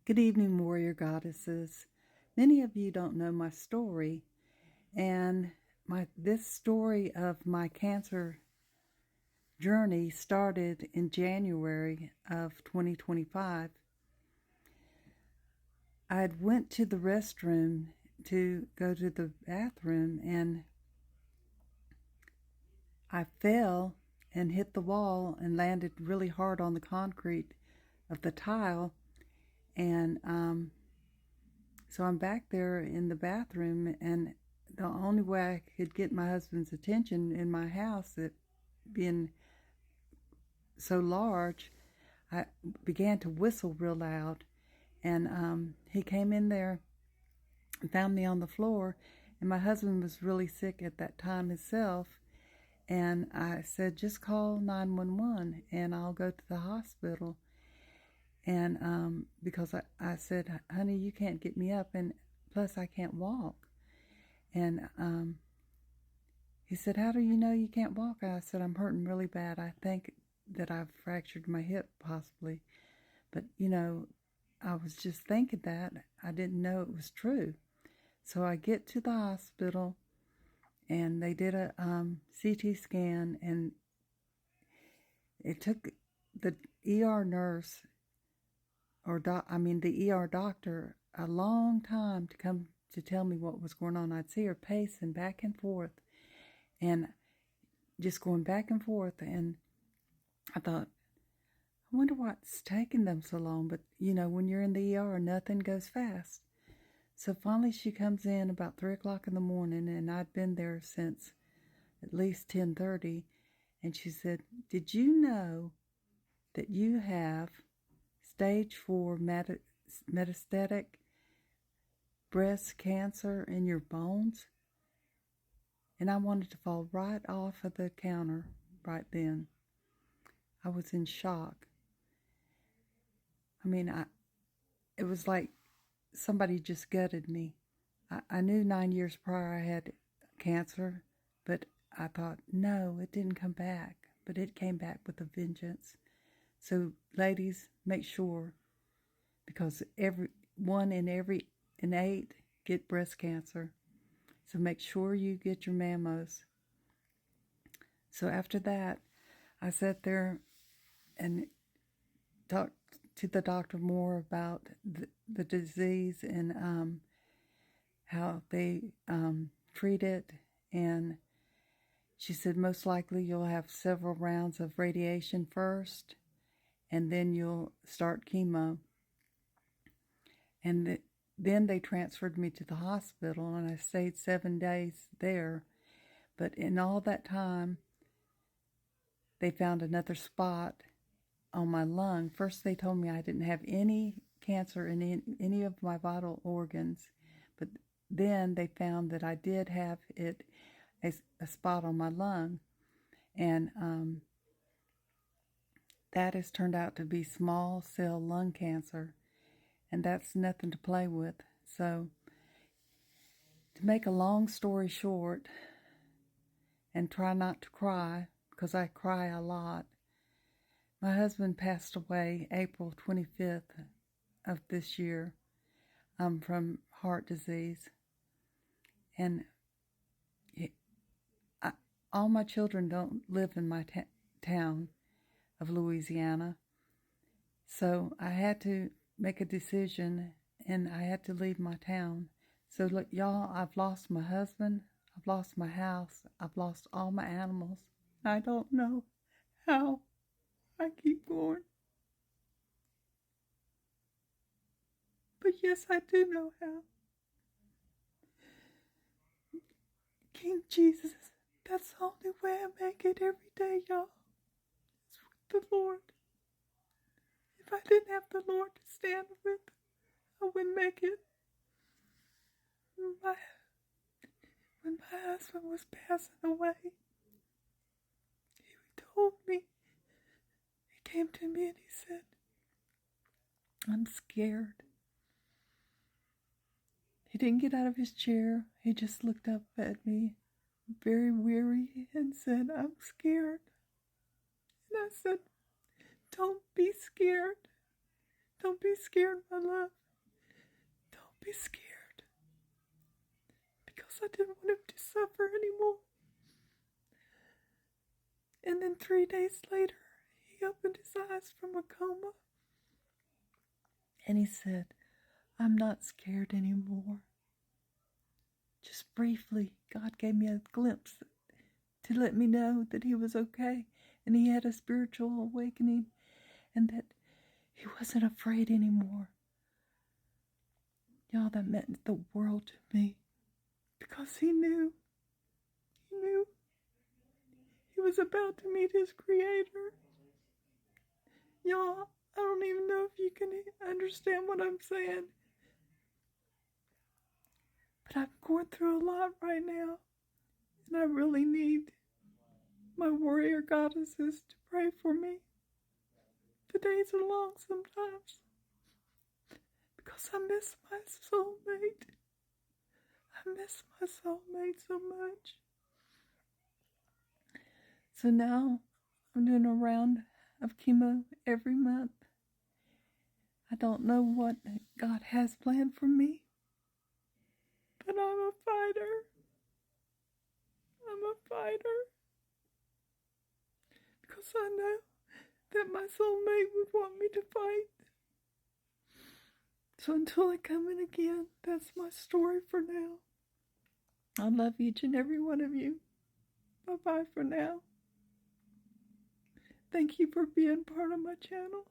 Good evening, warrior goddesses. Many of you don't know my story, and this story of my cancer journey started in January of 2025. I had went to the restroom to go to the bathroom, and I fell and hit the wall and landed really hard on the concrete of the tile, and so I'm back there in the bathroom, and the only way I could get my husband's attention in my house, it being so large, I began to whistle real loud. And he came in there and found me on the floor, and my husband was really sick at that time himself. And I said, just call 911 and I'll go to the hospital. And because I said, honey, you can't get me up, and plus I can't walk. And he said, how do you know you can't walk? I said, I'm hurting really bad. I think that I've fractured my hip possibly. But, I was just thinking that. I didn't know it was true. So I get to the hospital, and they did a CT scan, and it took the ER nurse, the ER doctor, a long time to come to tell me what was going on. I'd see her pacing back and forth, and just going back and forth, and I thought, I wonder what's taking them so long. But, when you're in the ER, nothing goes fast. So finally she comes in about 3 o'clock in the morning, and I'd been there since at least 10:30, and she said, did you know that you have stage 4 metastatic breast cancer in your bones? And I wanted to fall right off of the counter right then. I was in shock. It was like somebody just gutted me. I knew 9 years prior I had cancer, but I thought, no, it didn't come back. But it came back with a vengeance. So, ladies, make sure, because every 1 in 8 get breast cancer. So make sure you get your mammos. So after that, I sat there and talked to the doctor more about the disease and how they treat it. And she said, most likely you'll have several rounds of radiation first, and then you'll start chemo. And then they transferred me to the hospital, and I stayed 7 days there. But in all that time, they found another spot on my lung. First, they told me I didn't have any cancer in any of my vital organs. But then they found that I did have a spot on my lung. And that has turned out to be small cell lung cancer. And that's nothing to play with. So, to make a long story short, and try not to cry, because I cry a lot, my husband passed away April 25th of this year from heart disease. And all my children don't live in my town of Louisiana. So I had to make a decision, and I had to leave my town. So look, y'all, I've lost my husband, I've lost my house, I've lost all my animals. I don't know how I keep going. But yes, I do know how. King Jesus, that's the only way I make it every day, y'all. It's with the Lord. If I didn't have the Lord to stand with, I wouldn't make it. When my husband was passing away, he told me, he came to me and he said, I'm scared. He didn't get out of his chair. He just looked up at me, very weary, and said, I'm scared. And I said, don't be scared. Don't be scared, my love. Don't be scared. Because I didn't want him to suffer anymore. And then 3 days later, he opened his eyes from a coma. And he said, I'm not scared anymore. Just briefly, God gave me a glimpse to let me know that he was okay. And he had a spiritual awakening and that he wasn't afraid anymore. Y'all, that meant the world to me. Because he knew he was about to meet his Creator. Y'all, I don't even know if you can understand what I'm saying. But I'm going through a lot right now. And I really need my warrior goddesses to pray for me. The days are long sometimes. Because I miss my soulmate. I miss my soulmate so much. So now I'm doing a round of chemo every month. I don't know what God has planned for me, but I'm a fighter. I'm a fighter. Because I know that my soulmate would want me to fight. So until I come in again, that's my story for now. I love each and every one of you. Bye-bye for now. Thank you for being part of my channel.